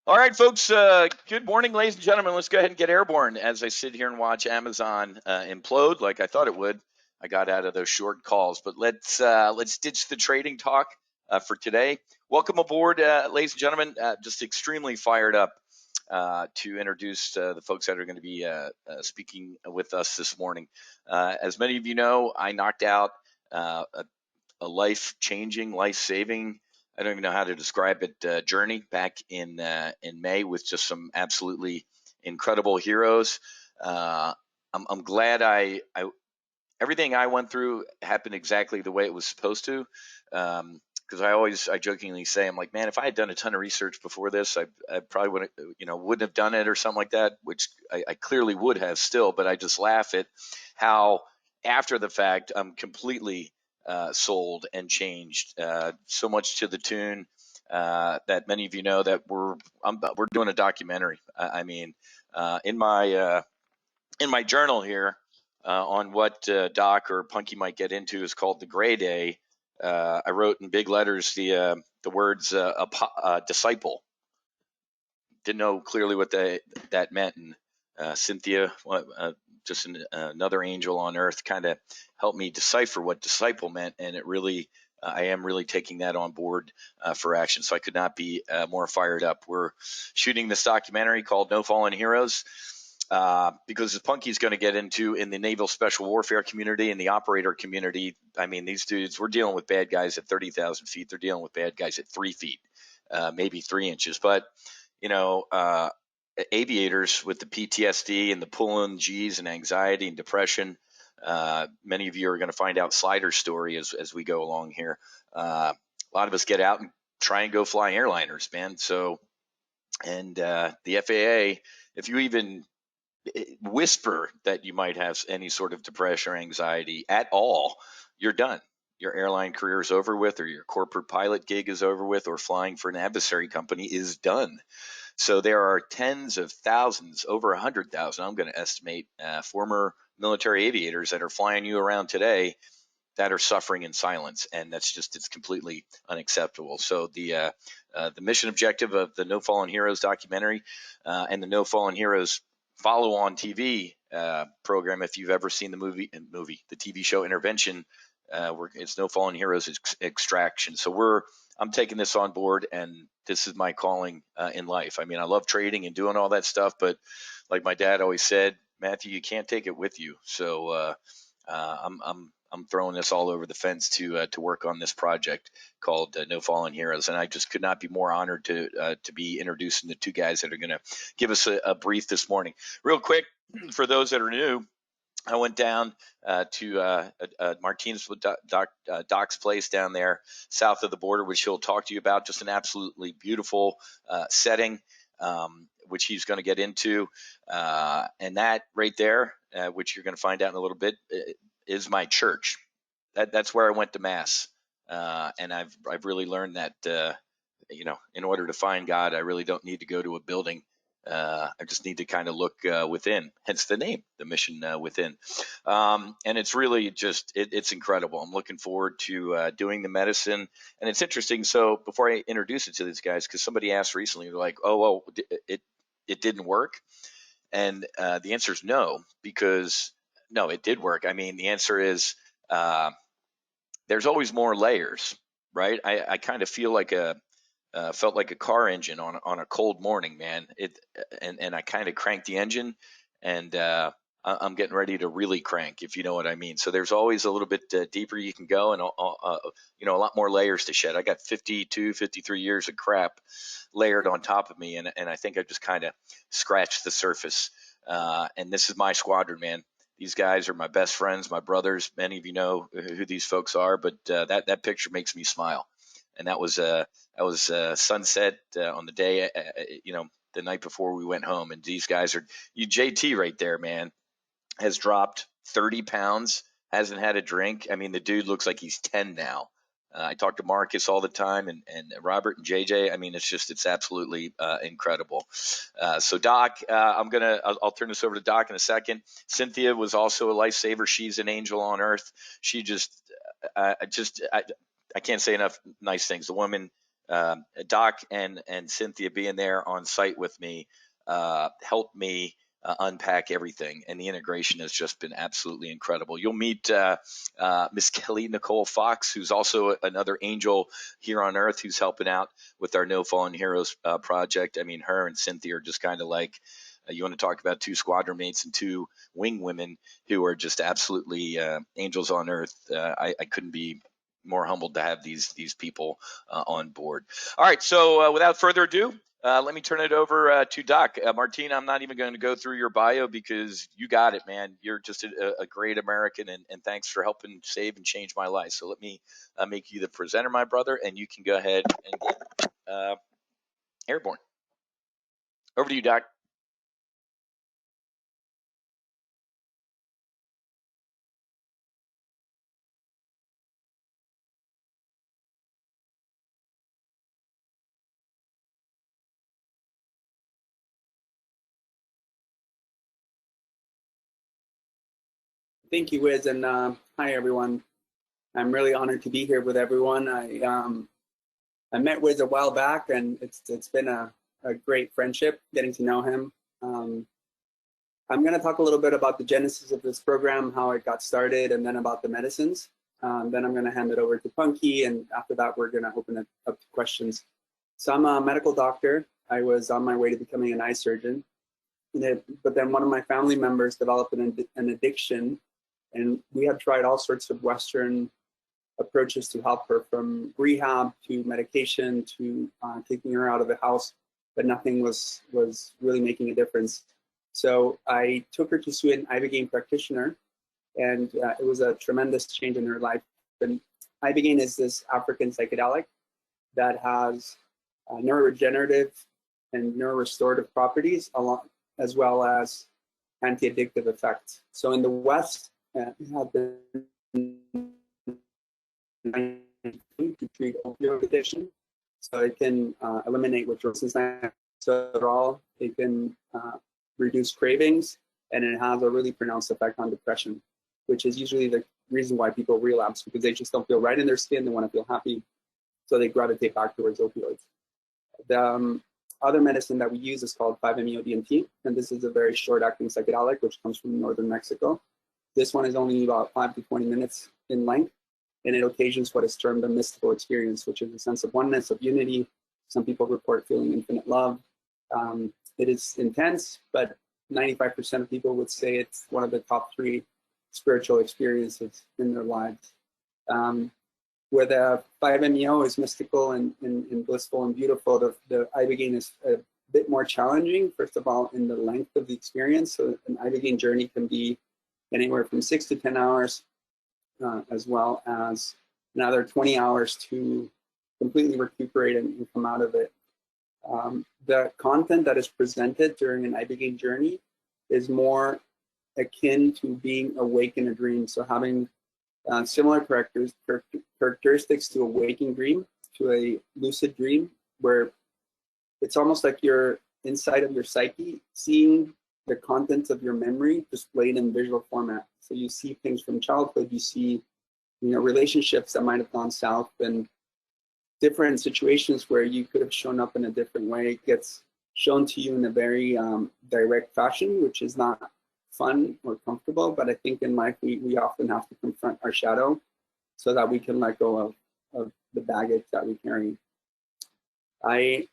All right, folks. Good morning, ladies and gentlemen. Let's go ahead and get airborne as I sit here and watch Amazon implode like I thought it would. I got out of those short calls, but let's ditch the trading talk for today. Welcome aboard, ladies and gentlemen. Just extremely fired up to introduce the folks that are going to be speaking with us this morning. As many of you know, I knocked out a life-changing, life-saving, I don't even know how to describe it, journey back in May with just some absolutely incredible heroes. I'm glad I everything I went through happened exactly the way it was supposed to. Because I jokingly say, I'm like, man, if I had done a ton of research before this, I probably wouldn't have done it or something like that, which I clearly would have still. But I just laugh at how after the fact I'm completely sold and changed, so much to the tune that many of you know that we're doing a documentary. I mean, in my journal here on what Doc or Punky might get into is called the Gray Day. I wrote in big letters the words disciple. Didn't know clearly what that meant, and Cynthia, just another angel on earth, kind of helped me decipher what disciple meant, and it really. I am really taking that on board for action, so I could not be more fired up. We're shooting this documentary called No Fallen Heroes. Because as Punky's going to get into in the naval special warfare community and the operator community, I mean, these dudes, we're dealing with bad guys at 30,000 feet. They're dealing with bad guys at 3 feet, maybe 3 inches. But, you know, aviators with the PTSD and the pulling G's and anxiety and depression, many of you are going to find out Slider's story as we go along here. A lot of us get out and try and go fly airliners, man. So, and the FAA, if you even whisper that you might have any sort of depression or anxiety at all, you're done. Your airline career is over with, or your corporate pilot gig is over with, or flying for an adversary company is done. So there are tens of thousands, over 100,000, I'm going to estimate, former military aviators that are flying you around today that are suffering in silence, and it's completely unacceptable. So the mission objective of the No Fallen Heroes documentary and the No Fallen Heroes follow-on TV program, if you've ever seen the TV show Intervention, where it's No Fallen Heroes Extraction. So I'm taking this on board, and this is my calling in life. I mean, I love trading and doing all that stuff, but like my dad always said, Matthew, you can't take it with you. So I'm throwing this all over the fence to work on this project called No Fallen Heroes, and I just could not be more honored to be introducing the two guys that are going to give us a brief this morning. Real quick, for those that are new, I went down to Martinez Doc's place down there south of the border, which he'll talk to you about. Just an absolutely beautiful setting, which he's going to get into. And that right there, which you're going to find out in a little bit, is my church. That's where I went to mass, and I've really learned that in order to find God, I really don't need to go to a building. I just need to kind of look within. Hence the name, the mission within. And it's really it's incredible. I'm looking forward to doing the medicine, and it's interesting. So before I introduce it to these guys, because somebody asked recently, they're like, "Oh, well, it didn't work," and the answer is no, because no, it did work. I mean, the answer is there's always more layers, right? I kind of feel like felt like a car engine on a cold morning, man. And I kind of cranked the engine, and I'm getting ready to really crank, if you know what I mean. So there's always a little bit deeper you can go, and a lot more layers to shed. I got 52, 53 years of crap layered on top of me, and I think I just kind of scratched the surface. And this is my squadron, man. These guys are my best friends, my brothers. Many of you know who these folks are, but that picture makes me smile. And that was sunset on the day, the night before we went home. And these guys JT right there, man, has dropped 30 pounds, hasn't had a drink. I mean, the dude looks like he's 10 now. I talk to Marcus all the time, and Robert and JJ. I mean, it's absolutely incredible. So Doc, I'll turn this over to Doc in a second. Cynthia was also a lifesaver. She's an angel on earth. She I can't say enough nice things. The woman Doc and Cynthia being there on site with me helped me unpack everything, and the integration has just been absolutely incredible. You'll meet Miss Kelly Nicole Fox, who's also another angel here on Earth, who's helping out with our No Fallen Heroes project. I mean, her and Cynthia are just kind of like, you want to talk about two squadron mates and two wing women who are just absolutely angels on Earth. I couldn't be more humbled to have these people on board. All right, so without further ado, let me turn it over to Doc. Martine, I'm not even going to go through your bio because you got it, man. You're just a great American, and thanks for helping save and change my life. So let me make you the presenter, my brother, and you can go ahead and get airborne. Over to you, Doc. Thank you, Wiz, and hi, everyone. I'm really honored to be here with everyone. I met Wiz a while back, and it's been a great friendship getting to know him. I'm going to talk a little bit about the genesis of this program, how it got started, and then about the medicines. Then I'm going to hand it over to Punky, and after that, we're going to open it up to questions. So I'm a medical doctor. I was on my way to becoming an eye surgeon, but then one of my family members developed an addiction. And we had tried all sorts of Western approaches to help her, from rehab to medication to taking her out of the house, but nothing was really making a difference. So I took her to see an ibogaine practitioner, and it was a tremendous change in her life. And ibogaine is this African psychedelic that has neuroregenerative and neurorestorative properties, as well as anti-addictive effects. So in the West, have been to treat opioid addiction, so it can eliminate withdrawal. So overall, it can reduce cravings, and it has a really pronounced effect on depression, which is usually the reason why people relapse, because they just don't feel right in their skin. They want to feel happy, so they gravitate back towards opioids. The other medicine that we use is called 5-Amyodmp, and this is a very short-acting psychedelic, which comes from northern Mexico. This one is only about 5 to 20 minutes in length, and it occasions what is termed a mystical experience, which is a sense of oneness, of unity. Some people report feeling infinite love. It is intense, but 95% of people would say it's one of the top 3 spiritual experiences in their lives. Where the 5-MeO is mystical and blissful and beautiful, the ibogaine is a bit more challenging, first of all, in the length of the experience. So an ibogaine journey can be anywhere from 6 to 10 hours, as well as another 20 hours to completely recuperate and come out of it. The content that is presented during an ibogaine journey is more akin to being awake in a dream. So having similar characteristics to a waking dream, to a lucid dream, where it's almost like you're inside of your psyche, seeing the contents of your memory displayed in visual format. So you see things from childhood, you see, relationships that might have gone south, and different situations where you could have shown up in a different way. It gets shown to you in a very direct fashion, which is not fun or comfortable, but I think in life we often have to confront our shadow so that we can let go of the baggage that we carry.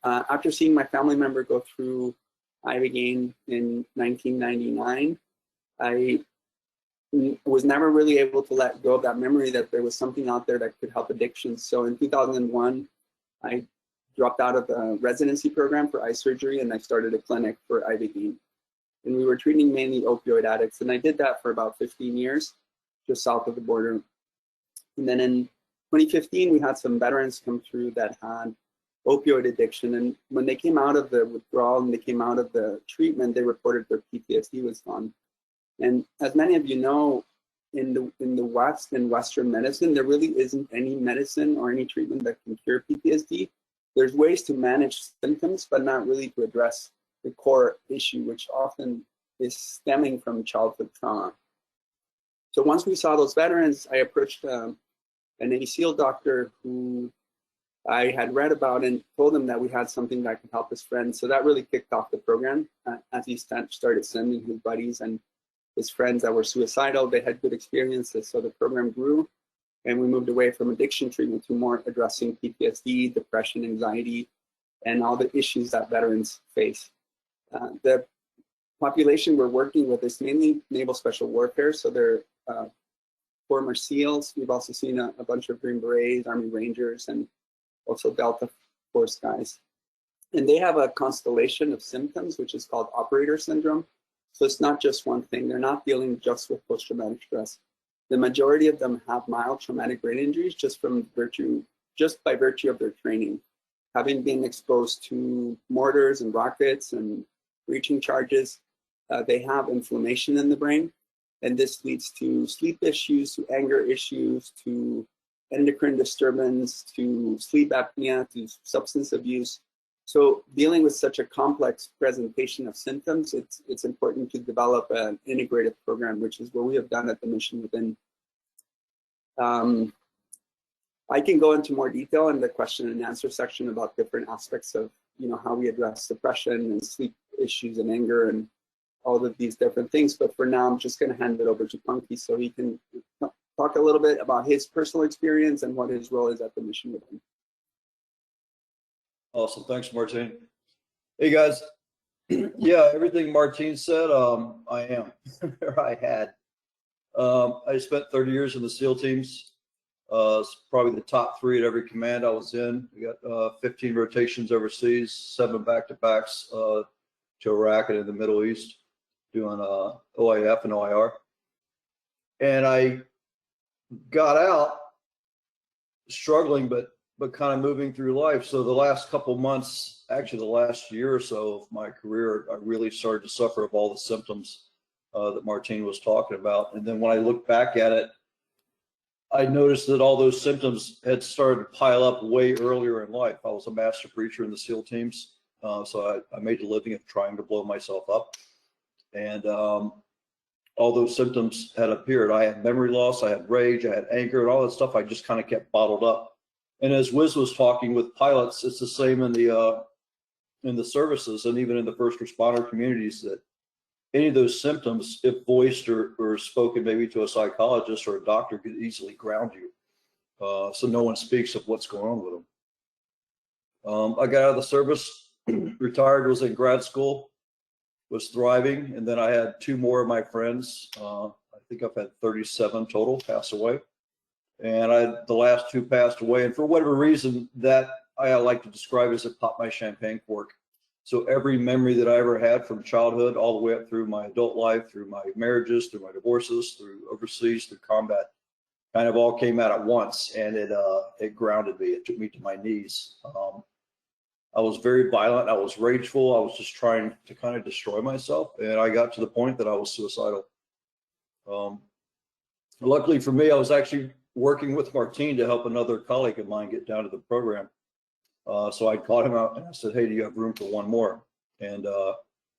After seeing my family member go through ibogaine in 1999, I was never really able to let go of that memory that there was something out there that could help addictions. So in 2001, I dropped out of the residency program for eye surgery, and I started a clinic for ibogaine. And we were treating mainly opioid addicts, and I did that for about 15 years, just south of the border. And then in 2015, we had some veterans come through that had opioid addiction, and when they came out of the withdrawal and they came out of the treatment, they reported their PTSD was gone. And as many of you know, in the West and Western medicine, there really isn't any medicine or any treatment that can cure PTSD. There's ways to manage symptoms, but not really to address the core issue, which often is stemming from childhood trauma. So once we saw those veterans, I approached a Navy SEAL doctor who I had read about and told him that we had something that could help his friends. So that really kicked off the program as he started sending his buddies and his friends that were suicidal. They had good experiences. So the program grew, and we moved away from addiction treatment to more addressing PTSD, depression, anxiety, and all the issues that veterans face. The population we're working with is mainly Naval Special Warfare. So they're former SEALs. We've also seen a bunch of Green Berets, Army Rangers, and also Delta Force guys. And they have a constellation of symptoms, which is called operator syndrome. So it's not just one thing. They're not dealing just with post-traumatic stress. The majority of them have mild traumatic brain injuries just by virtue of their training. Having been exposed to mortars and rockets and breaching charges, they have inflammation in the brain. And this leads to sleep issues, to anger issues, to endocrine disturbance, to sleep apnea, to substance abuse. So dealing with such a complex presentation of symptoms, it's important to develop an integrated program, which is what we have done at the Mission Within. I can go into more detail in the question and answer section about different aspects of how we address depression and sleep issues and anger and all of these different things. But for now, I'm just going to hand it over to Punky so he can talk a little bit about his personal experience and what his role is at the Mission Within. Awesome. Thanks, Martin. Hey, guys. Yeah, everything Martin said, I am, or I had. I spent 30 years in the SEAL teams. It's probably the top 3 at every command I was in. We got 15 rotations overseas, 7 back-to-backs to Iraq and in the Middle East, doing OIF and OIR. And I got out struggling, but kind of moving through life. So the last couple months, actually the last year or so of my career, I really started to suffer of all the symptoms that Martin was talking about. And then when I look back at it, I noticed that all those symptoms had started to pile up way earlier in life. I was a master preacher in the SEAL teams. So I made a living of trying to blow myself up. And all those symptoms had appeared. I had memory loss, I had rage, I had anger, and all that stuff I just kind of kept bottled up. And as Wiz was talking with pilots, it's the same in the services and even in the first responder communities, that any of those symptoms, if voiced or spoken maybe to a psychologist or a doctor, could easily ground you. So no one speaks of what's going on with them. I got out of the service, retired, was in grad school, was thriving, and then I had 2 more of my friends. I think I've had 37 total pass away. And the last 2 passed away. And for whatever reason, that I like to describe as it popped my champagne cork. So every memory that I ever had from childhood all the way up through my adult life, through my marriages, through my divorces, through overseas, through combat, kind of all came out at once. And it grounded me. It took me to my knees. I was very violent. I was rageful. I was just trying to kind of destroy myself. And I got to the point that I was suicidal. Luckily for me, I was actually working with Martin to help another colleague of mine get down to the program. So I called him out and I said, hey, do you have room for one more? And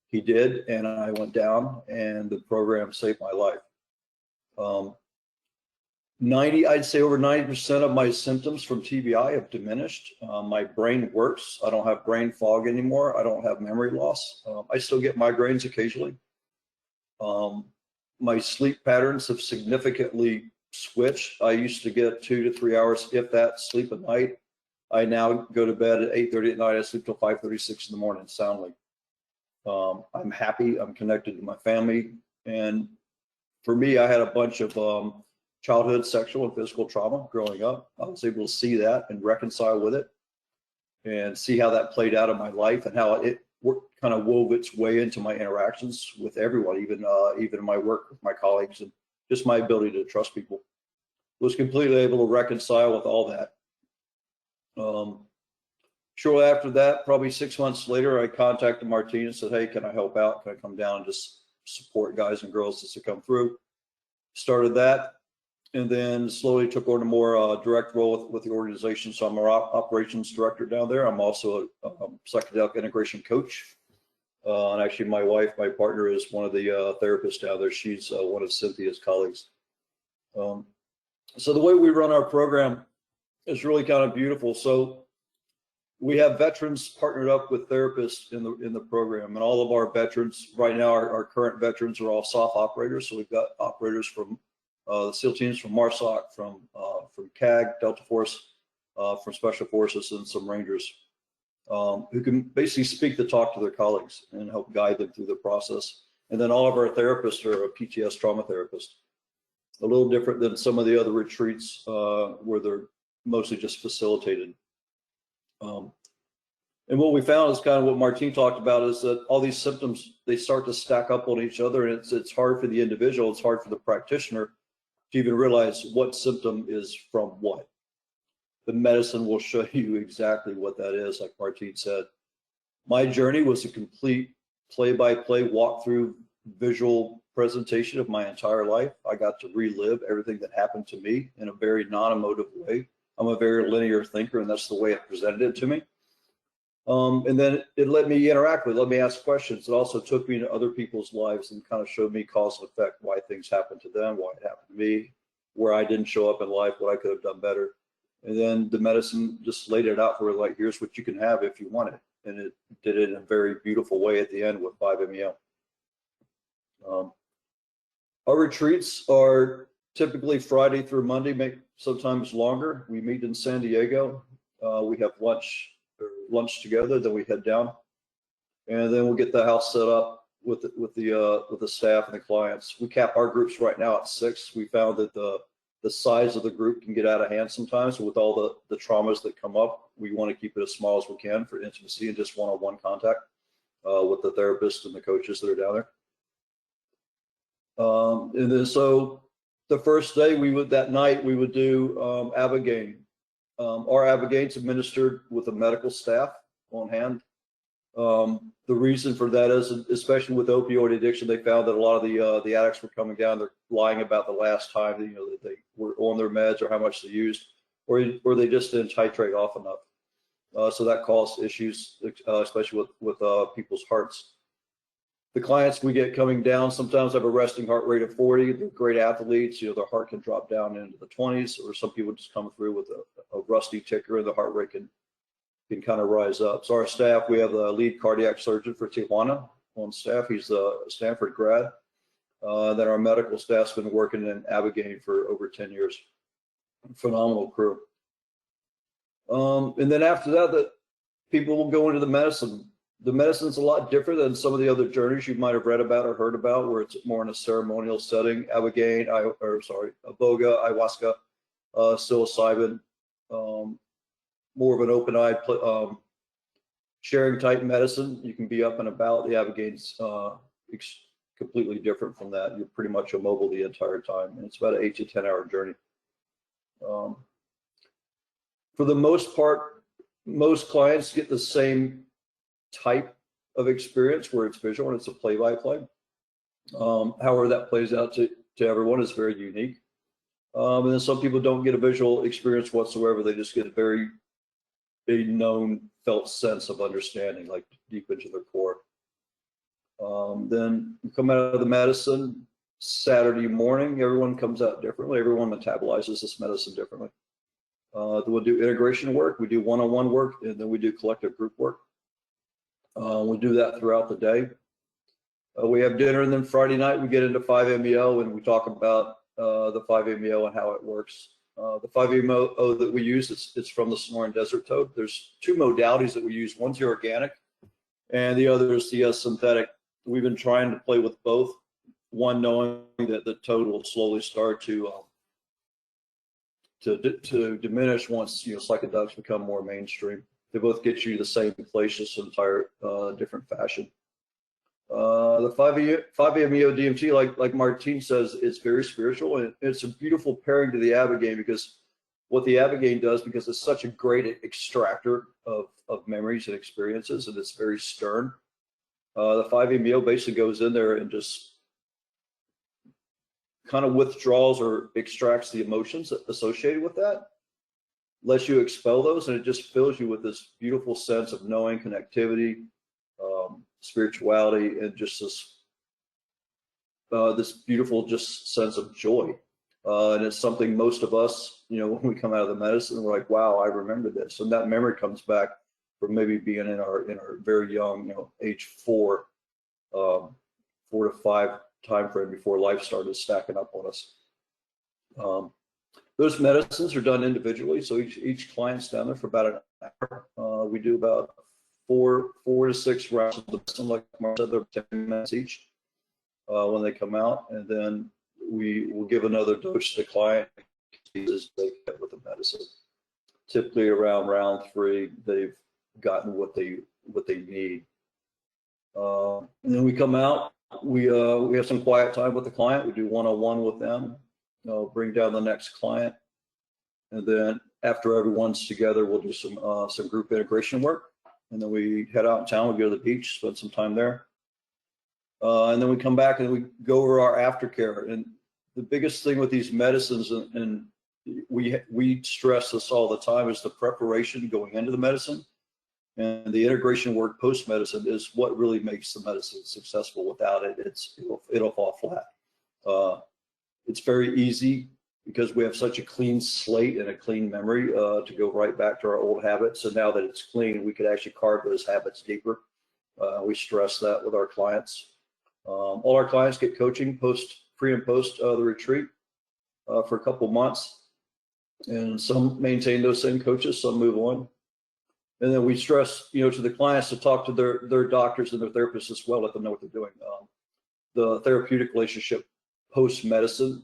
he did, and I went down, and the program saved my life. I'd say over 90% of my symptoms from TBI have diminished. My brain works. I don't have brain fog anymore. I don't have memory loss. I still get migraines occasionally. My sleep patterns have significantly switched. I used to get 2 to 3 hours, if that, sleep at night. I now go to bed at 8:30 at night. I sleep till 5:36 in the morning soundly. I'm happy. I'm connected to my family. And for me, I had a bunch of childhood sexual and physical trauma growing up. I was able to see that and reconcile with it and see how that played out in my life and how it kind of wove its way into my interactions with everyone, even in my work with my colleagues, and just my ability to trust people. Was completely able to reconcile with all that. Shortly after that, probably 6 months later, I contacted Martin and said, hey, can I help out? Can I come down and just support guys and girls as they come through? Started that, and then slowly took on a more direct role with the organization. So I'm our operations director down there. I'm also a psychedelic integration coach. And actually my wife, my partner, is one of the therapists down there. She's one of Cynthia's colleagues. So the way we run our program is really kind of beautiful. So we have veterans partnered up with therapists in the program, and all of our veterans right now, our current veterans are all SOF operators. So we've got operators from the SEAL teams, from MARSOC, from CAG, Delta Force, from Special Forces, and some Rangers, who can basically speak the talk to their colleagues and help guide them through the process. And then all of our therapists are a PTS trauma therapist. A little different than some of the other retreats where they're mostly just facilitated. And what we found is kind of what Martine talked about, is that all these symptoms, they start to stack up on each other, and it's hard for the individual, it's hard for the practitioner to even realize what symptom is from what. The medicine will show you exactly what that is, like Martine said. My journey was a complete play-by-play walkthrough visual presentation of my entire life. I got to relive everything that happened to me in a very non-emotive way. I'm a very linear thinker, and that's the way it presented it to me. And then it let me interact with, let me ask questions. It also took me into other people's lives and kind of showed me cause and effect, why things happened to them, why it happened to me, where I didn't show up in life, what I could have done better. And then the medicine just laid it out for, like, here's what you can have if you want it. And it did it in a very beautiful way at the end with 5-MeO. Our retreats are typically Friday through Monday, sometimes longer. We meet in San Diego. We have lunch together, then we head down, and then we'll get the house set up with the staff and the clients. We cap our groups right now at 6. We found that the size of the group can get out of hand sometimes. With all the traumas that come up, we want to keep it as small as we can for intimacy and just one-on-one contact with the therapists and the coaches that are down there. And then so the first day that night we would do Ibogaine. Our Ibogaine's administered with a medical staff on hand. The reason for that is, especially with opioid addiction, they found that a lot of the addicts were coming down. They're lying about the last time that they were on their meds or how much they used, or they just didn't titrate off enough. So that caused issues, especially with people's hearts. The clients we get coming down sometimes have a resting heart rate of 40. They're great athletes. Their heart can drop down into the 20s, or some people just come through with a rusty ticker, and the heart rate can kind of rise up. So our staff, we have the lead cardiac surgeon for Tijuana on staff. He's a Stanford grad. Then our medical staff's been working in Ibogaine for over 10 years. Phenomenal crew. And then after that, the people will go into the medicine. The medicine's a lot different than some of the other journeys you might have read about or heard about, where it's more in a ceremonial setting. Ibogaine, Iboga, ayahuasca, psilocybin, more of an open-eyed sharing type medicine. You can be up and about. The Ibogaine's completely different from that. You're pretty much immobile the entire time, and it's about an 8 to 10 hour journey. For the most part, most clients get the same type of experience where it's visual and it's a play-by-play. However, that plays out to everyone is very unique. And then some people don't get a visual experience whatsoever. They just get a known felt sense of understanding, like deep into their core. Then you come out of the medicine Saturday morning. Everyone comes out differently. Everyone metabolizes this medicine differently. Then we'll do integration work. We do one-on-one work, and then we do collective group work. We do that throughout the day. We have dinner, and then Friday night we get into 5-MeO, and we talk about the 5-MeO and how it works. The 5-MeO that we use, it's from the Sonoran Desert toad. There's 2 modalities that we use. One's the organic, and the other is the synthetic. We've been trying to play with both. One, knowing that the toad will slowly start to diminish once psychedelics become more mainstream. They both get you to the same place, just in entire different fashion. The 5-MeO DMT, like Martine says, it's very spiritual, and it's a beautiful pairing to the Ibogaine, because what the Ibogaine does, because it's such a great extractor of memories and experiences, and it's very stern. The 5-MeO basically goes in there and just kind of withdraws or extracts the emotions associated with that, lets you expel those, and it just fills you with this beautiful sense of knowing, connectivity, spirituality, and just this beautiful just sense of joy. And it's something most of us, when we come out of the medicine, we're like, wow, I remember this. And that memory comes back from maybe being in our very young, age 4, 4 to 5 time frame before life started stacking up on us. Those medicines are done individually, so each client's down there for about an hour. We do about 4 to 6 rounds of the medicine, like Mark said, they're 10 minutes each when they come out, and then we will give another dose to the client as they get with the medicine. Typically around round 3, they've gotten what they need. And then we come out, we have some quiet time with the client. We do one-on-one with them, bring down the next client. And then after everyone's together, we'll do some group integration work. And then we head out in town, we go to the beach, spend some time there. And then we come back and we go over our aftercare. And the biggest thing with these medicines, and we stress this all the time, is the preparation going into the medicine. And the integration work post-medicine is what really makes the medicine successful. Without it, it'll fall flat. It's very easy because we have such a clean slate and a clean memory to go right back to our old habits. And now that it's clean, we could actually carve those habits deeper. We stress that with our clients. All our clients get coaching pre and post the retreat for a couple months. And some maintain those same coaches, some move on. And then we stress, to the clients to talk to their doctors and their therapists as well, let them know what they're doing. The therapeutic relationship post-medicine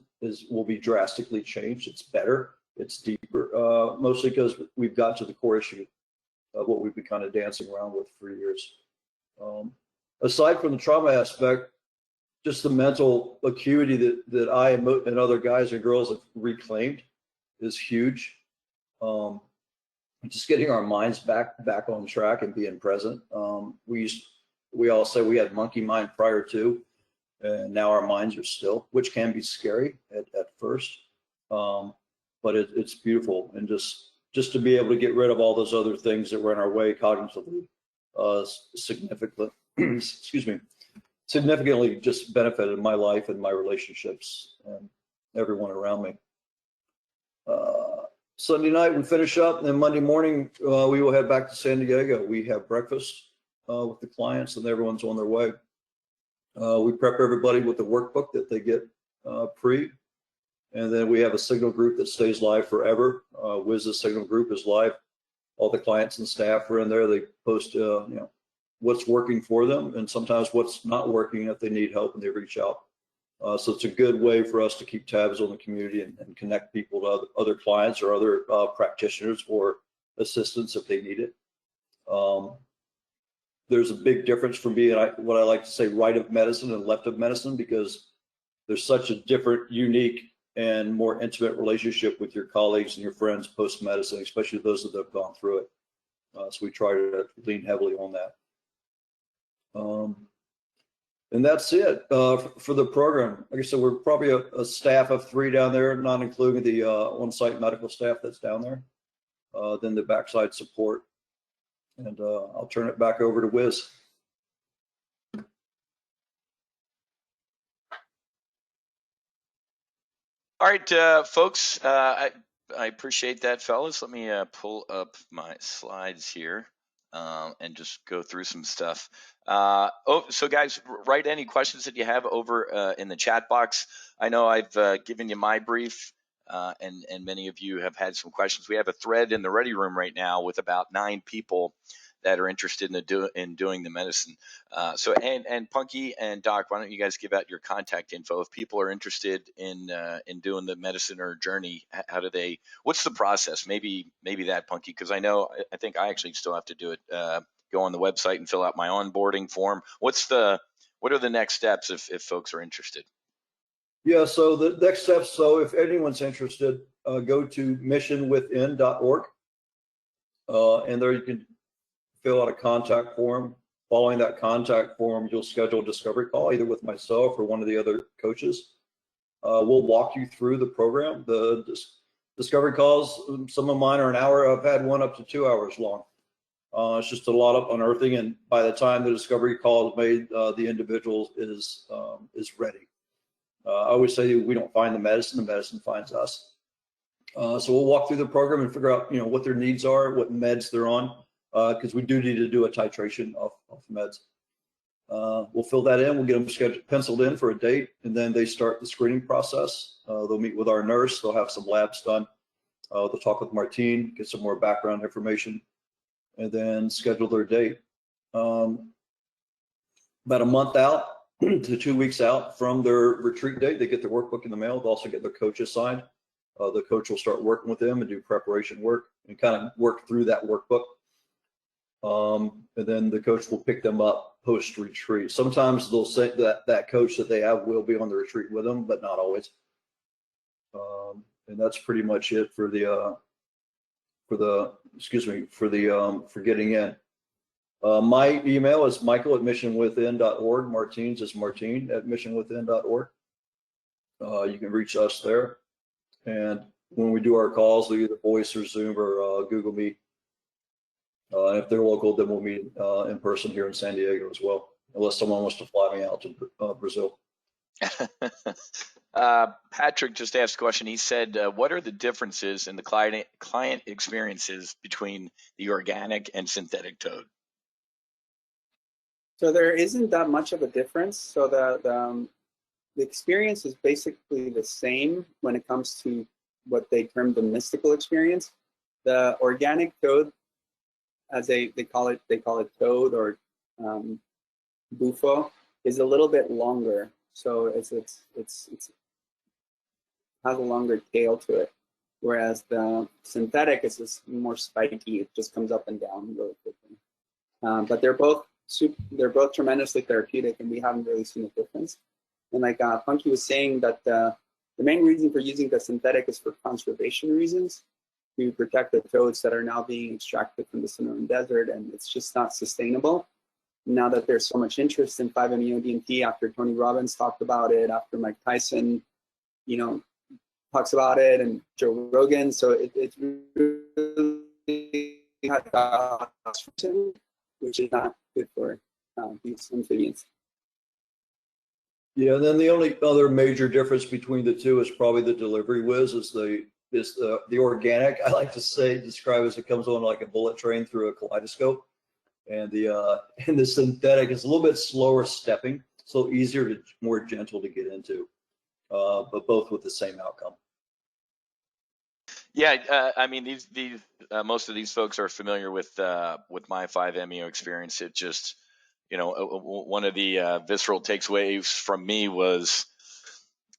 will be drastically changed. It's better, it's deeper, mostly because we've got to the core issue of what we've been kind of dancing around with for years. Aside from the trauma aspect, just the mental acuity that I and other guys and girls have reclaimed is huge. Just getting our minds back on track and being present. We all say we had monkey mind prior to, and now our minds are still, which can be scary at first, but it's beautiful. And just to be able to get rid of all those other things that were in our way cognitively, significantly just benefited my life and my relationships and everyone around me. Sunday night we finish up, and then Monday morning we will head back to San Diego. We have breakfast with the clients, and everyone's on their way. We prep everybody with the workbook that they get pre, and then we have a signal group that stays live forever. Wiz's signal group is live. All the clients and staff are in there. They post what's working for them, and sometimes what's not working if they need help, and they reach out. So it's a good way for us to keep tabs on the community and connect people to other clients or other practitioners or assistants if they need it. There's a big difference from being what I like to say right of medicine and left of medicine, because there's such a different, unique, and more intimate relationship with your colleagues and your friends post-medicine, especially those that have gone through it. So we try to lean heavily on that. And that's it for the program. Like I said, we're probably a staff of 3 down there, not including the on-site medical staff that's down there, then the backside support. And I'll turn it back over to Wiz. All right, folks, I appreciate that, fellas. Let me pull up my slides here and just go through some stuff. So guys, write any questions that you have over in the chat box. I know I've given you my brief, and many of you have had some questions. We have a thread in the Ready Room right now with about 9 people that are interested in doing the medicine. So Punky and Doc, why don't you guys give out your contact info if people are interested in doing the medicine or journey? How do they? What's the process? Maybe that, Punky, because I think I actually still have to do it. Go on the website and fill out my onboarding form. What are the next steps if folks are interested? Yeah, so the next steps. So if anyone's interested, go to missionwithin.org, and there you can fill out a contact form. Following that contact form, you'll schedule a discovery call either with myself or one of the other coaches. We'll walk you through the program. The discovery calls, some of mine are an hour. I've had one up to 2 hours long. It's just a lot of unearthing, and by the time the discovery call is made, the individual is ready. I always say we don't find the medicine finds us. So we'll walk through the program and figure out what their needs are, what meds they're on. because we do need to do a titration off meds. We'll fill that in. We'll get them scheduled, penciled in for a date, and then they start the screening process. They'll meet with our nurse. They'll have some labs done. They'll talk with Martine, get some more background information, and then schedule their date. About a month out to 2 weeks out from their retreat date, they get their workbook in the mail. They'll also get their coach assigned. The coach will start working with them and do preparation work and kind of work through that workbook. And then the coach will pick them up post-retreat. Sometimes they'll say that coach that they have will be on the retreat with them, but not always. And that's pretty much it for getting in. My email is michael@missionwithin.org. Martine's is martine@missionwithin.org. You can reach us there. And when we do our calls, we either voice or Zoom or Google Meet. And if they're local, then we'll meet in person here in San Diego as well, unless someone wants to fly me out to Brazil. Patrick just asked a question. He said, what are the differences in the client experiences between the organic and synthetic toad? So there isn't that much of a difference. So the experience is basically the same when it comes to what they term the mystical experience. The organic toad, as they call it toad or bufo, is a little bit longer. So it has a longer tail to it, whereas the synthetic is just more spiky. It just comes up and down really quickly. But they're both tremendously therapeutic, and we haven't really seen a difference. And like Punky was saying, that the main reason for using the synthetic is for conservation reasons, to protect the toads that are now being extracted from the Sonoran Desert, and it's just not sustainable. Now that there's so much interest in 5-MeO-DMT, after Tony Robbins talked about it, after Mike Tyson, talks about it, and Joe Rogan, so it's really which is not good for these amphibians. Yeah, and then the only other major difference between the two is probably the delivery whiz. Is the organic, I like to describe as it comes on like a bullet train through a kaleidoscope, and the synthetic is a little bit slower stepping, so easier more gentle to get into, but both with the same outcome. Yeah, I mean these most of these folks are familiar with my 5-MeO experience. It just one of the visceral takeaways from me was,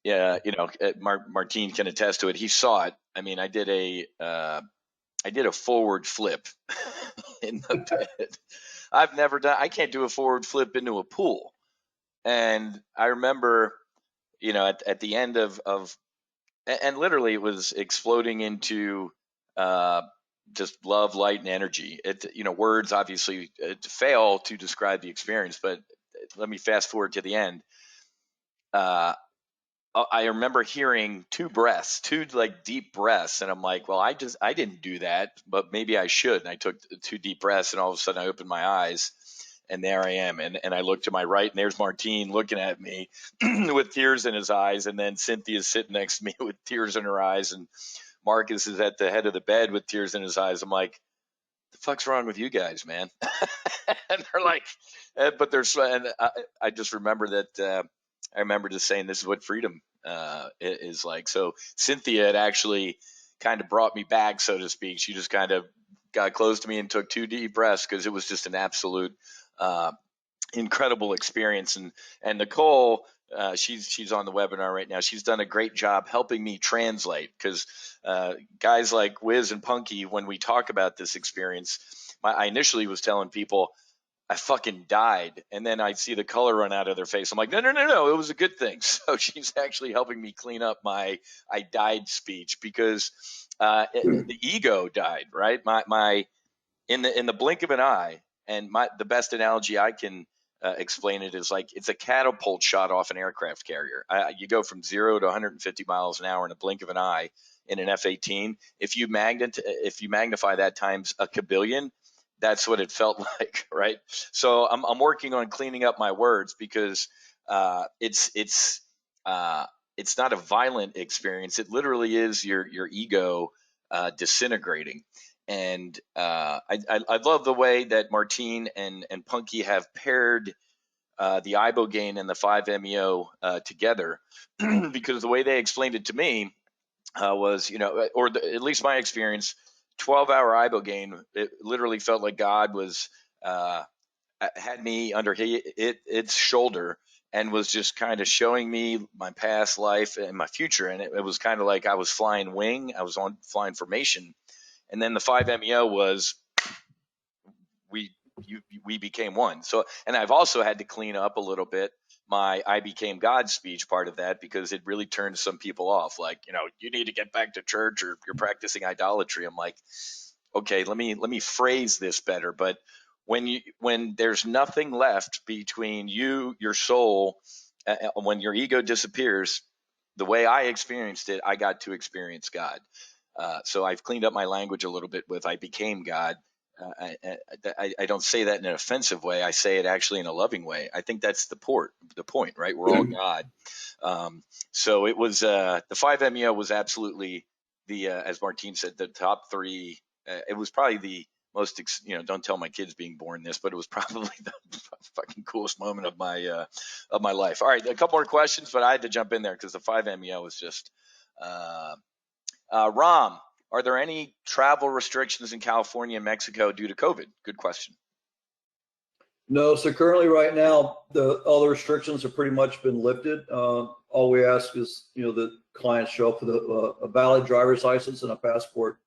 Martine can attest to it. He saw it. I mean, I did a forward flip in the pit. I can't do a forward flip into a pool. And I remember, at the end of and literally it was exploding into just love, light, and energy. Words obviously fail to describe the experience, but let me fast forward to the end. I remember hearing two like deep breaths, and I'm like, well, I didn't do that, but maybe I should. And I took 2 deep breaths, and all of a sudden I opened my eyes, and there I am. And I look to my right, and there's Martine looking at me with tears in his eyes, and then Cynthia's sitting next to me with tears in her eyes, and Marcus is at the head of the bed with tears in his eyes. I'm like, the fuck's wrong with you guys, man? And they're like, but and I just remember that. I remember just saying, this is what freedom is like. So Cynthia had actually kind of brought me back, so to speak. She just kind of got close to me and took 2 deep breaths, because it was just an absolute incredible experience. And Nicole, she's on the webinar right now. She's done a great job helping me translate, because guys like Wiz and Punky, when we talk about this experience, I initially was telling people I fucking died, and then I'd see the color run out of their face. I'm like, no, it was a good thing. So she's actually helping me clean up my I died speech, because the ego died, right? My in the blink of an eye. And the best analogy I can explain it is like it's a catapult shot off an aircraft carrier. You go from 0 to 150 miles an hour in a blink of an eye in an F-18. If you magnify that times a kabillion, that's what it felt like, right? So I'm working on cleaning up my words, because it's not a violent experience. It literally is your ego disintegrating. I love the way that Martine and Punky have paired the ibogaine and the 5-MeO together, because the way they explained it to me was, at least my experience, 12-hour ibogaine, it literally felt like God was had me under its shoulder and was just kind of showing me my past life and my future. And it was kind of like I was flying wing, I was on flying formation. And then the 5-MeO was we became one. So, and I've also had to clean up a little bit my I became God speech part of that, because it really turned some people off. Like, you need to get back to church or you're practicing idolatry. I'm like, okay, let me phrase this better. But when there's nothing left between you, your soul, when your ego disappears, the way I experienced it, I got to experience God. So I've cleaned up my language a little bit with I became God. I don't say that in an offensive way. I say it actually in a loving way. I think that's the point, right? We're all God. So it was the 5-MeO was absolutely the as Martine said, the top three. It was probably the most, don't tell my kids being born this, but it was probably the fucking coolest moment of my life. All right, a couple more questions, but I had to jump in there because the 5-MeO was just. Ram, are there any travel restrictions in California and Mexico due to COVID? Good question. No, so currently right now, all the restrictions have pretty much been lifted. All we ask is, the clients show up with a valid driver's license and a passport.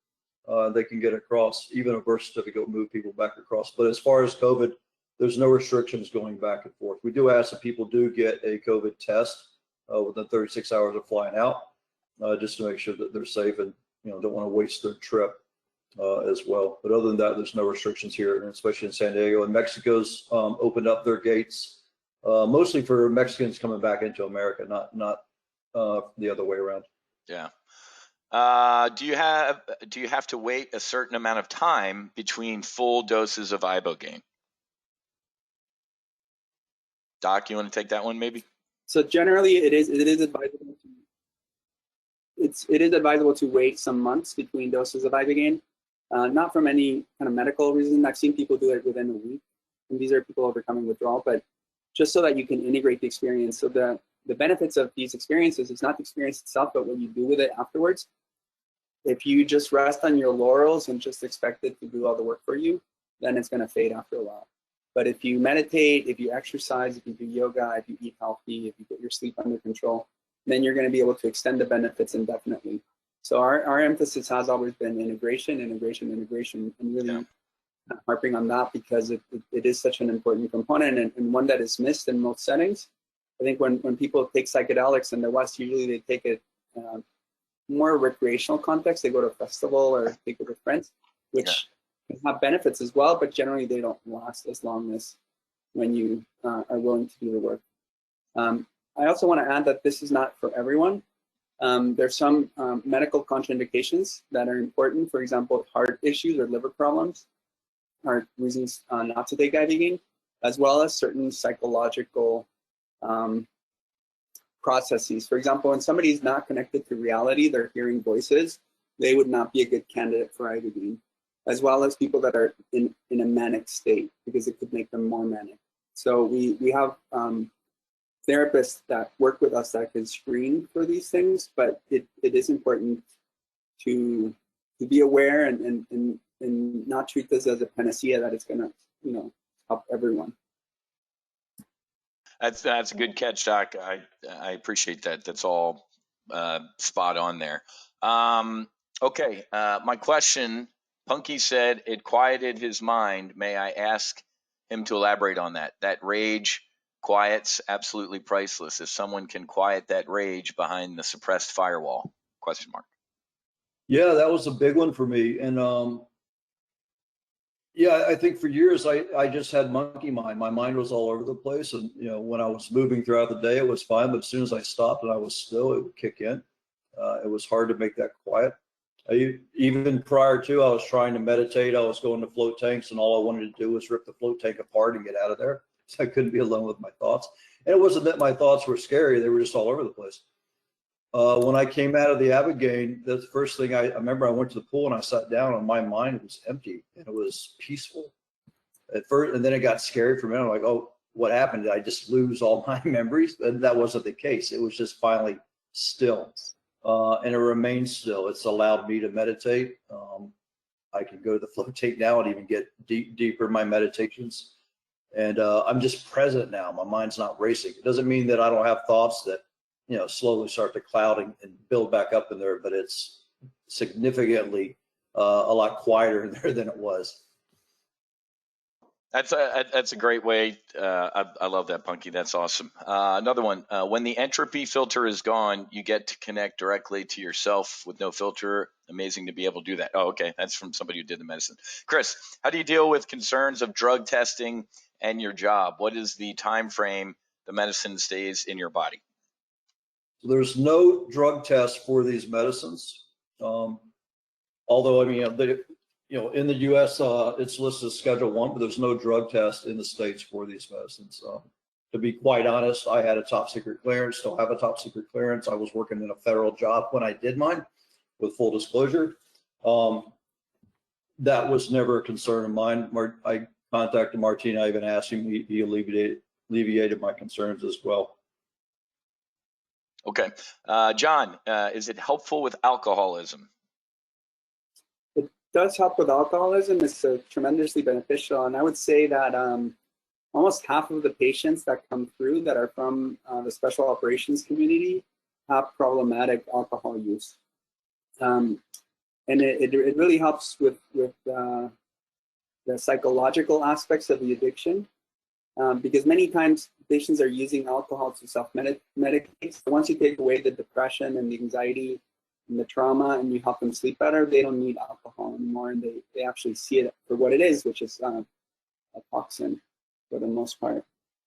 They can get across. Even a birth certificate will move people back across. But as far as COVID, there's no restrictions going back and forth. We do ask that people do get a COVID test within 36 hours of flying out, just to make sure that they're safe and don't want to waste their trip as well. But other than that, there's no restrictions here, and especially in San Diego. And Mexico's opened up their gates mostly for Mexicans coming back into America, not the other way around. Yeah. Do you have to wait a certain amount of time between full doses of ibogaine? Doc, you want to take that one, maybe? So generally, it is advisable to wait some months between doses of ibogaine, not from any kind of medical reason. I've seen people do it within a week, and these are people overcoming withdrawal, but just so that you can integrate the experience. So the benefits of these experiences is not the experience itself, but what you do with it afterwards. If you just rest on your laurels and just expect it to do all the work for you, then it's going to fade after a while. But if you meditate, if you exercise, if you do yoga, if you eat healthy, if you get your sleep under control, then you're going to be able to extend the benefits indefinitely. So our emphasis has always been integration, and really harping on that, because it is such an important component, and one that is missed in most settings. I think when people take psychedelics in the West, usually they take it more recreational context. They go to a festival or take it with friends, which can have benefits as well, but generally they don't last as long as when you are willing to do the work. I also want to add that this is not for everyone. There's some medical contraindications that are important. For example, heart issues or liver problems are reasons not to take ibogaine, as well as certain psychological processes. For example, when somebody is not connected to reality, they're hearing voices, they would not be a good candidate for ibogaine, as well as people that are in a manic state, because it could make them more manic. So we have therapists that work with us that can screen for these things, but it is important to be aware and not treat this as a panacea that it's going to help everyone. That's a good catch, Doc. I appreciate that. That's all spot on there. Okay, my question, Punky said it quieted his mind. May I ask him to elaborate on that? That rage quiet's absolutely priceless. If someone can quiet that rage behind the suppressed firewall, ? Yeah, that was a big one for me. And yeah, I think for years I just had monkey mind. My mind was all over the place. And, when I was moving throughout the day, it was fine. But as soon as I stopped and I was still, it would kick in. It was hard to make that quiet. Even prior to, I was trying to meditate. I was going to float tanks, and all I wanted to do was rip the float tank apart and get out of there. So I couldn't be alone with my thoughts. And it wasn't that my thoughts were scary. They were just all over the place. When I came out of the Abigail, the first thing I remember, I went to the pool and I sat down and my mind was empty and it was peaceful at first. And then it got scary for a minute. I'm like, oh, what happened? Did I just lose all my memories? And that wasn't the case. It was just finally still. And it remains still. It's allowed me to meditate. I can go to the flow tape now and even get deeper in my meditations. And I'm just present now. My mind's not racing. It doesn't mean that I don't have thoughts that, you know, slowly start to cloud and build back up in there, but it's significantly a lot quieter in there than it was. That's a great way. I love that, Punky. That's awesome. Another one. When the entropy filter is gone, you get to connect directly to yourself with no filter. Amazing to be able to do that. Oh, okay. That's from somebody who did the medicine. Chris, how do you deal with concerns of drug testing and your job? What is the time frame the medicine stays in your body? There's no drug test for these medicines. Although, I mean, in the U.S., it's listed as Schedule 1, but there's no drug test in the States for these medicines. To be quite honest, I had a top secret clearance, still have a top secret clearance. I was working in a federal job when I did mine, with full disclosure. That was never a concern of mine. I contacted Martina, I even asked him, he alleviated my concerns as well. Okay. John, is it helpful with alcoholism? It does help with alcoholism. It's tremendously beneficial. And I would say that almost half of the patients that come through that are from the special operations community have problematic alcohol use. And it really helps with the psychological aspects of the addiction. Because many times patients are using alcohol to self-medicate. So once you take away the depression and the anxiety and the trauma and you help them sleep better, they don't need alcohol anymore. And they actually see it for what it is, which is a toxin for the most part.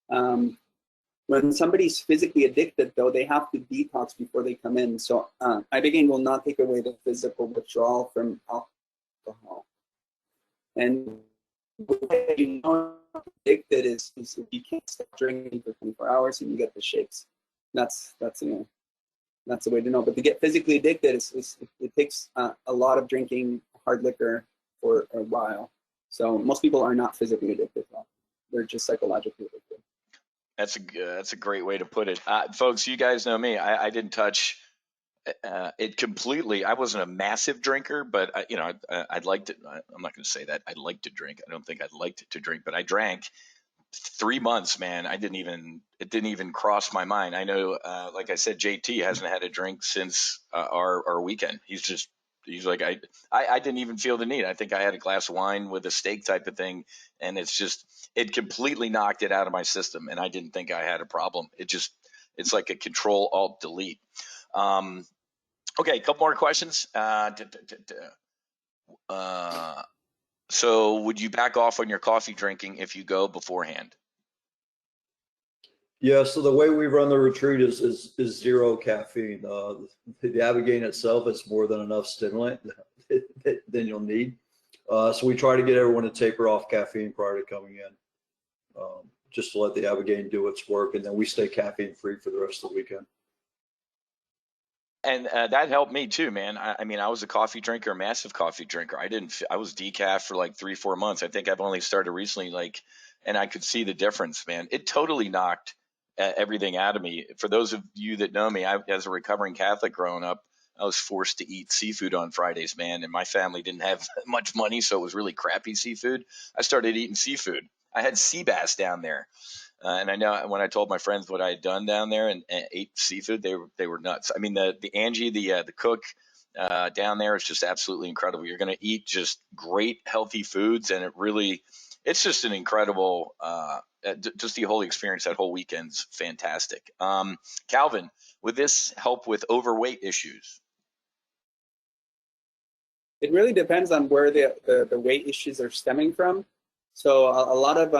When somebody's physically addicted, though, they have to detox before they come in. So Ibogaine will not take away the physical withdrawal from alcohol. And you know, addicted is if you can't stop drinking for 24 hours and you get the shakes. That's the way to know. But to get physically addicted, it takes a lot of drinking hard liquor for a while. So most people are not physically addicted. They're just psychologically addicted. That's a great way to put it, folks. You guys know me. I didn't touch it completely. I wasn't a massive drinker, but I'd liked it. I'm not going to say that I liked to drink. I don't think I'd liked to drink, but I drank 3 months, man. It didn't even cross my mind. I know, like I said, JT hasn't had a drink since our weekend. He's like, I didn't even feel the need. I think I had a glass of wine with a steak type of thing, and it completely knocked it out of my system, and I didn't think I had a problem. It's like a Control Alt Delete. Okay, a couple more questions. So would you back off on your coffee drinking if you go beforehand? Yeah, so the way we run the retreat is zero caffeine. The Abigail itself is more than enough stimulant than you'll need. So we try to get everyone to taper off caffeine prior to coming in, just to let the Abigail do its work, and then we stay caffeine free for the rest of the weekend. And that helped me too, man. I mean, I was a coffee drinker, a massive coffee drinker. I was decaf for like 3-4 months. I think I've only started recently, and I could see the difference, man. It totally knocked everything out of me. For those of you that know me, as a recovering Catholic growing up, I was forced to eat seafood on Fridays, man. And my family didn't have much money, so it was really crappy seafood. I started eating seafood. I had sea bass down there. And I know when I told my friends what I had done down there and ate seafood, they were nuts. I mean, the Angie, the cook down there is just absolutely incredible. You're going to eat just great, healthy foods, and it's just an incredible, just the whole experience. That whole weekend's fantastic. Calvin, would this help with overweight issues? It really depends on where the weight issues are stemming from. So a lot of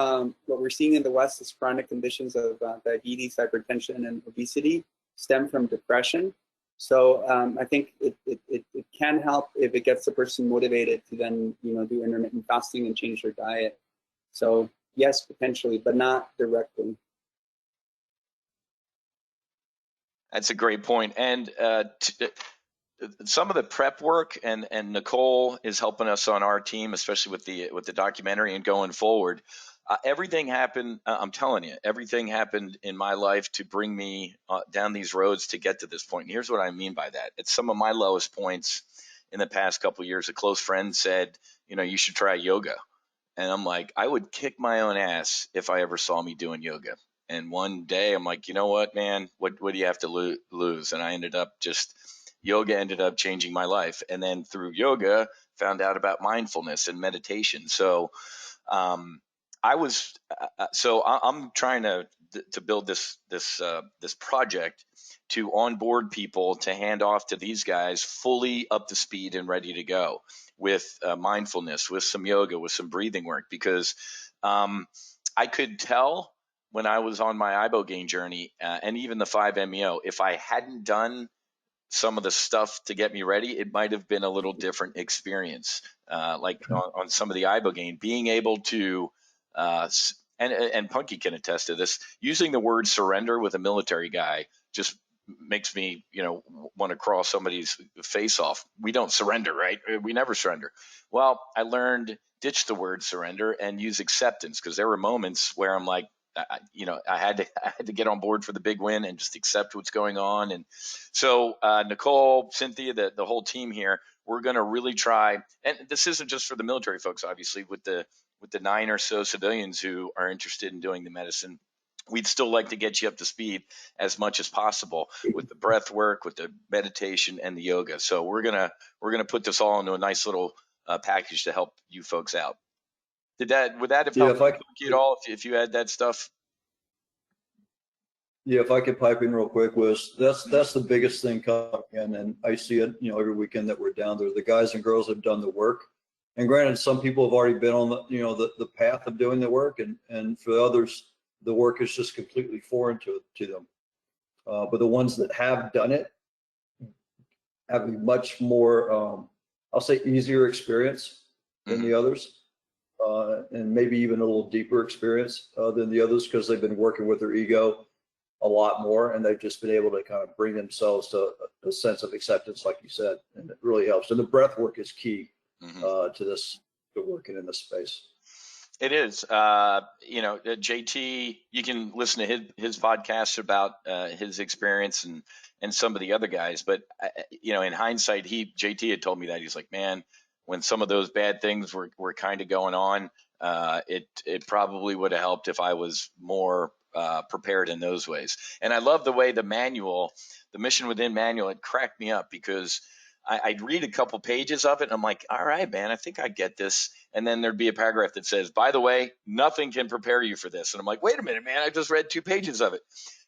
what we're seeing in the West is chronic conditions of diabetes, hypertension, and obesity stem from depression. So I think it can help if it gets the person motivated to then do intermittent fasting and change their diet. So yes, potentially, but not directly. That's a great point. And some of the prep work, and Nicole is helping us on our team, especially with the documentary and going forward. Everything happened. I'm telling you, everything happened in my life to bring me down these roads to get to this point. And here's what I mean by that. At some of my lowest points in the past couple of years, a close friend said, you should try yoga. And I'm like, I would kick my own ass if I ever saw me doing yoga. And one day I'm like, you know what, man, what do you have to lose? And yoga ended up changing my life. And then through yoga, found out about mindfulness and meditation. So I'm trying to build this project to onboard people to hand off to these guys fully up to speed and ready to go with mindfulness, with some yoga, with some breathing work, because I could tell when I was on my ibogaine journey and even the 5-MeO, if I hadn't done some of the stuff to get me ready, it might have been a little different experience. Like on some of the ibogaine, being able to and Punky can attest to this, using the word surrender with a military guy just makes me, want to cross somebody's face off. We don't surrender, right? We never surrender. Well, I learned ditch the word surrender and use acceptance, because there were moments where I'm like, I had to get on board for the big win and just accept what's going on. And so Nicole, Cynthia, the whole team here, we're going to really try. And this isn't just for the military folks, obviously, with the 9 or so civilians who are interested in doing the medicine. We'd still like to get you up to speed as much as possible with the breath work, with the meditation, and the yoga. So we're gonna put this all into a nice little package to help you folks out. Would that have helped you at all if you had that stuff? Yeah, if I could pipe in real quick, that's the biggest thing coming in, and I see it, every weekend that we're down there. The guys and girls have done the work, and granted, some people have already been on the path of doing the work, and for others, the work is just completely foreign to them. But the ones that have done it have a much more, I'll say, easier experience than the others. And maybe even a little deeper experience than the others, because they've been working with their ego a lot more, and they've just been able to kind of bring themselves to a sense of acceptance, like you said, and it really helps. And the breath work is key to working in this space. It is. JT, you can listen to his podcast about his experience and some of the other guys. But in hindsight, JT had told me that he's like, man, when some of those bad things were kind of going on, it probably would have helped if I was more prepared in those ways. And I love the way the Mission Within manual, it cracked me up, because I'd read a couple pages of it and I'm like, all right, man, I think I get this. And then there'd be a paragraph that says, by the way, nothing can prepare you for this. And I'm like, wait a minute, man, I just read 2 pages of it.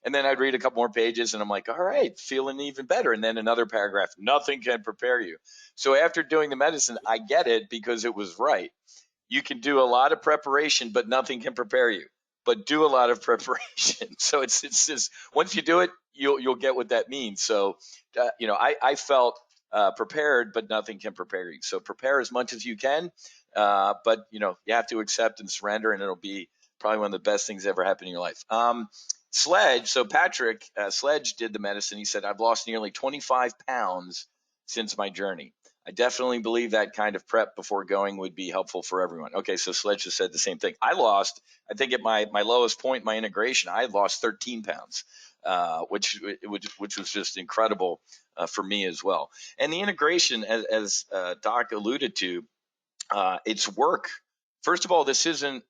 And then I'd read a couple more pages and I'm like, all right, feeling even better. And then another paragraph, nothing can prepare you. So after doing the medicine, I get it, because it was right. You can do a lot of preparation, but nothing can prepare you. But do a lot of preparation. So it's just, once you do it, you'll get what that means. So, I felt prepared, but nothing can prepare you. So prepare as much as you can, but you have to accept and surrender, and it'll be probably one of the best things that ever happened in your life. Sledge. So Patrick Sledge did the medicine. He said, I've lost nearly 25 pounds since my journey. I definitely believe that kind of prep before going would be helpful for everyone. Okay, so Sledge just said the same thing. I think at my lowest point, my integration, I lost 13 pounds, which was just incredible for me as well. And the integration, as Doc alluded to, it's work. First of all, this isn't,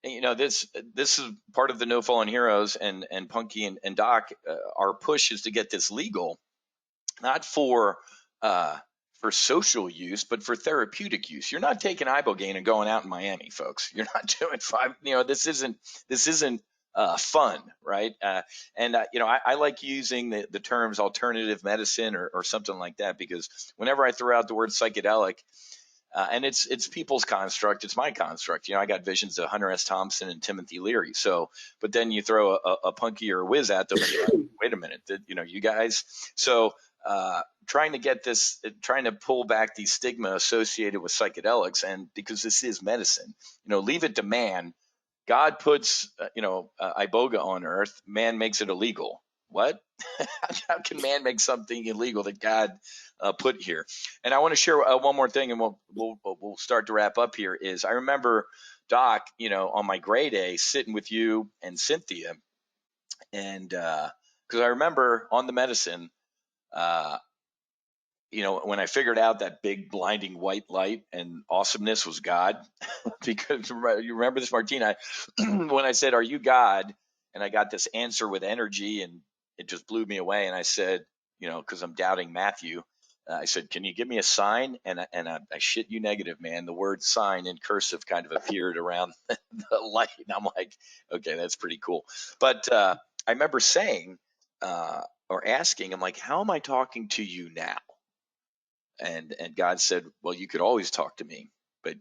this is part of the No Fallen Heroes and Punky and Doc. Our push is to get this legal, not for social use, but for therapeutic use. You're not taking ibogaine and going out in Miami, folks. You're not doing 5. This isn't fun, right? I like using the terms alternative medicine or something like that, because whenever I throw out the word psychedelic, and it's people's construct, it's my construct. I got visions of Hunter S. Thompson and Timothy Leary. So, but then you throw a Punky or a Whiz at them, and you're like, wait a minute, you guys. So, trying to pull back the stigma associated with psychedelics, and because this is medicine, leave it to man. God puts, iboga on earth. Man makes it illegal. what? How can man make something illegal that God put here? And I want to share one more thing, and we'll start to wrap up here. Is I remember, Doc, on my gray day, sitting with you and Cynthia, and because I remember on the medicine, uh, when I figured out that big blinding white light and awesomeness was God, because you remember this, Martina, when I said, "Are you God?" and I got this answer with energy, and it just blew me away. And I said, because I'm doubting Matthew, I said, "Can you give me a sign?" And I shit you negative, man. The word "sign" in cursive kind of appeared around the light, and I'm like, okay, that's pretty cool. But I remember saying or asking, I'm like, "How am I talking to you now?" And God said, "Well, you could always talk to me, but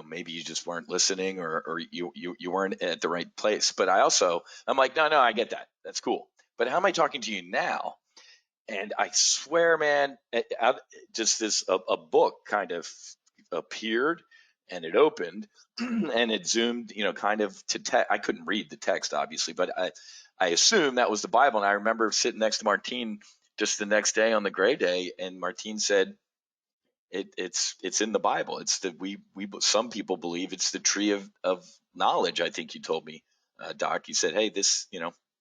maybe you just weren't listening, or you weren't at the right place." But I'm like, no, I get that. That's cool. But how am I talking to you now? And I swear, man, just a book kind of appeared, and it opened, and it zoomed, kind of to text. I couldn't read the text, obviously, but I assumed that was the Bible. And I remember sitting next to Martine just the next day on the gray day, and Martine said, it's in the Bible. It's that we some people believe it's the tree of knowledge. I think you told me, Doc. You said, "Hey, this,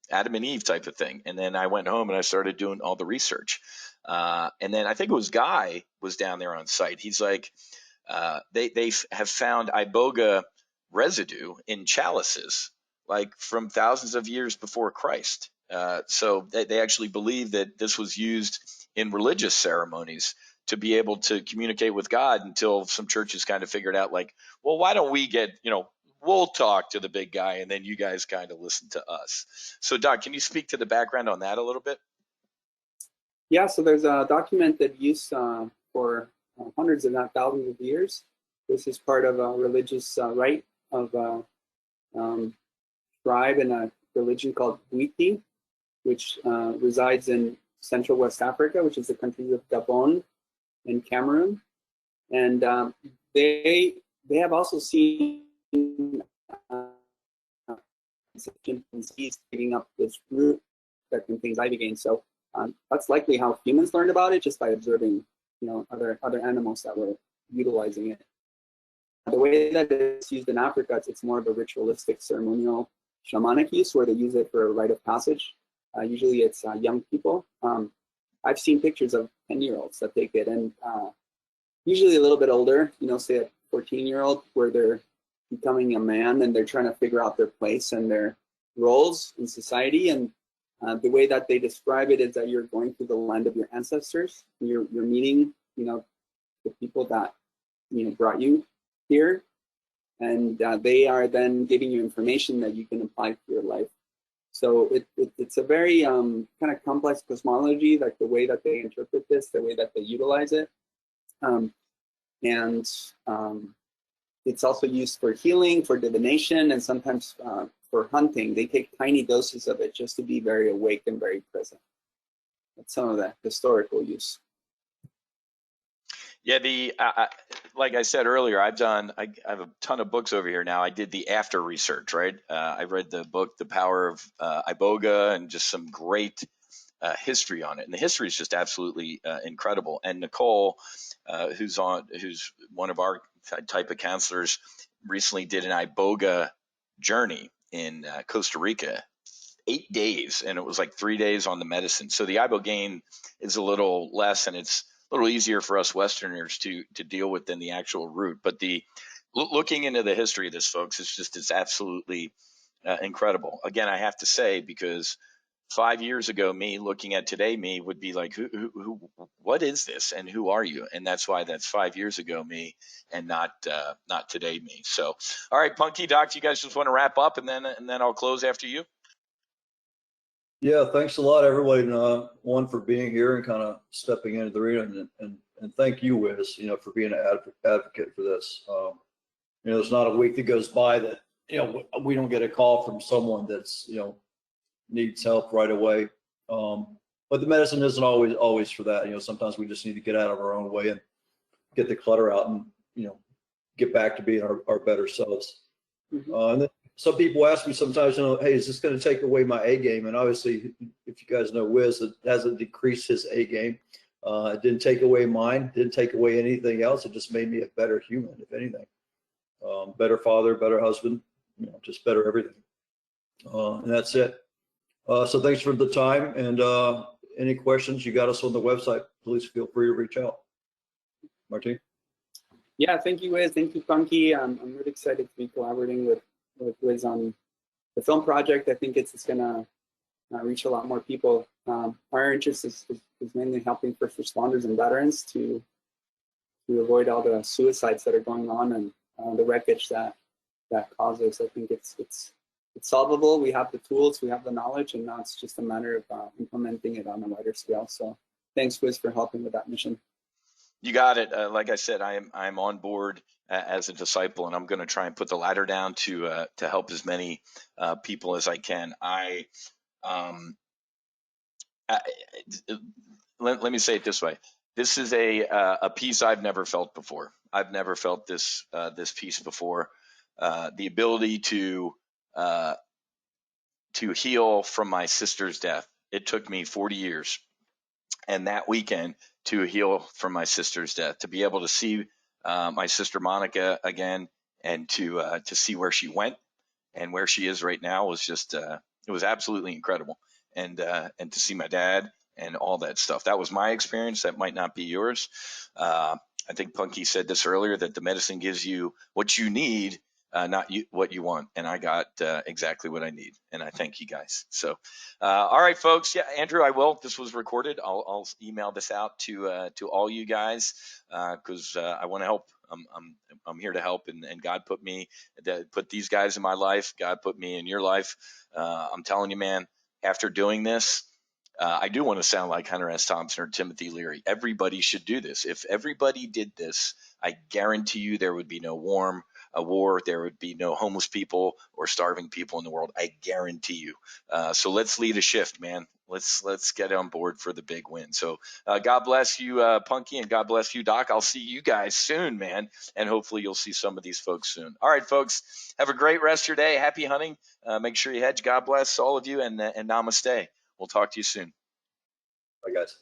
Adam and Eve type of thing." And then I went home and I started doing all the research. And then I think it was Guy was down there on site. He's like, they have found iboga residue in chalices, like from thousands of years before Christ. So they actually believe that this was used in religious ceremonies to be able to communicate with God, until some churches kind of figured out, like, well, why don't we we'll talk to the big guy, and then you guys kind of listen to us. So, Doc, can you speak to the background on that a little bit? Yeah, so there's a documented use for hundreds, if not thousands of years. This is part of a religious rite of a tribe in a religion called Bwiti, which resides in Central West Africa, which is the countries of Gabon and Cameroon. And they have also seen chimpanzees digging up this root that contains ibogaine. So that's likely how humans learned about it, just by observing, other animals that were utilizing it. The way that it's used in Africa, it's more of a ritualistic, ceremonial, shamanic use, where they use it for a rite of passage. Usually it's young people. I've seen pictures of 10-year-olds that take it, and usually a little bit older, say a 14-year-old, where they're becoming a man and they're trying to figure out their place and their roles in society. And the way that they describe it is that you're going through the land of your ancestors. You're meeting, the people that brought you here, and they are then giving you information that you can apply to your life. So it's a very kind of complex cosmology, like the way that they interpret this, the way that they utilize it. And it's also used for healing, for divination, and sometimes for hunting. They take tiny doses of it just to be very awake and very present. That's some of the historical use. Yeah, like I said earlier, I have a ton of books over here now. I did the after research, right? I read the book, The Power of Iboga, and just some great history on it. And the history is just absolutely incredible. And Nicole, who's one of our type of counselors, recently did an Iboga journey in Costa Rica, 8 days, and it was like 3 days on the medicine. So the ibogaine is a little less, and it's a little easier for us Westerners to deal with than the actual root. But looking into the history of this, folks, it's absolutely incredible. Again, I have to say, because 5 years ago me looking at today me would be like, who what is this, and who are you? And that's why that's 5 years ago me, and not today me. So, all right, Punky, Doc, you guys just want to wrap up, and then I'll close after you. Yeah, thanks a lot, everybody, one, for being here and kind of stepping into the arena, and thank you, Wiz, for being an advocate for this. There's not a week that goes by that we don't get a call from someone that's needs help right away. But the medicine isn't always for that. Sometimes we just need to get out of our own way and get the clutter out, and get back to being our better selves. And then some people ask me sometimes, hey, is this going to take away my A game? And obviously, if you guys know Wiz, it hasn't decreased his A game. It didn't take away mine, didn't take away anything else. It just made me a better human, if anything. Better father, better husband, just better everything. And that's it. So thanks for the time, and any questions, you got us on the website. Please feel free to reach out. Martin? Yeah, thank you, Wiz. Thank you, Punky. I'm really excited to be collaborating with Wiz on the film project. I think it's going to reach a lot more people. Our interest is mainly helping first responders and veterans to avoid all the suicides that are going on and the wreckage that causes. I think it's solvable. We have the tools, we have the knowledge, and now it's just a matter of implementing it on a wider scale. So thanks, Wiz, for helping with that mission. You got it. Like I said, I'm on board as a disciple, and I'm going to try and put the ladder down to help as many people as I can. Let me say it this way: this is a peace I've never felt before. I've never felt this peace before. The ability to heal from my sister's death. It took me 40 years, and that weekend to heal from my sister's death, to be able to see my sister Monica again, and to see where she went and where she is right now was just it was absolutely incredible. And to see my dad and all that stuff. That was my experience. That might not be yours. I think Punky said this earlier, that the medicine gives you what you need, not what you want. And I got exactly what I need. And I thank you guys. So, all right, folks. Yeah, Andrew, I will. This was recorded. I'll email this out to all you guys because I want to help. I'm here to help, and God put these guys in my life. God put me in your life. I'm telling you, man, after doing this, I do want to sound like Hunter S. Thompson or Timothy Leary. Everybody should do this. If everybody did this, I guarantee you there would be no war. There would be no homeless people or starving people in the world. I guarantee you. So let's lead a shift, man. Let's get on board for the big win. So God bless you, Punky, and God bless you, Doc. I'll see you guys soon, man. And hopefully you'll see some of these folks soon. All right, folks, have a great rest of your day. Happy hunting. Make sure you hedge. God bless all of you, and namaste. We'll talk to you soon. Bye, guys.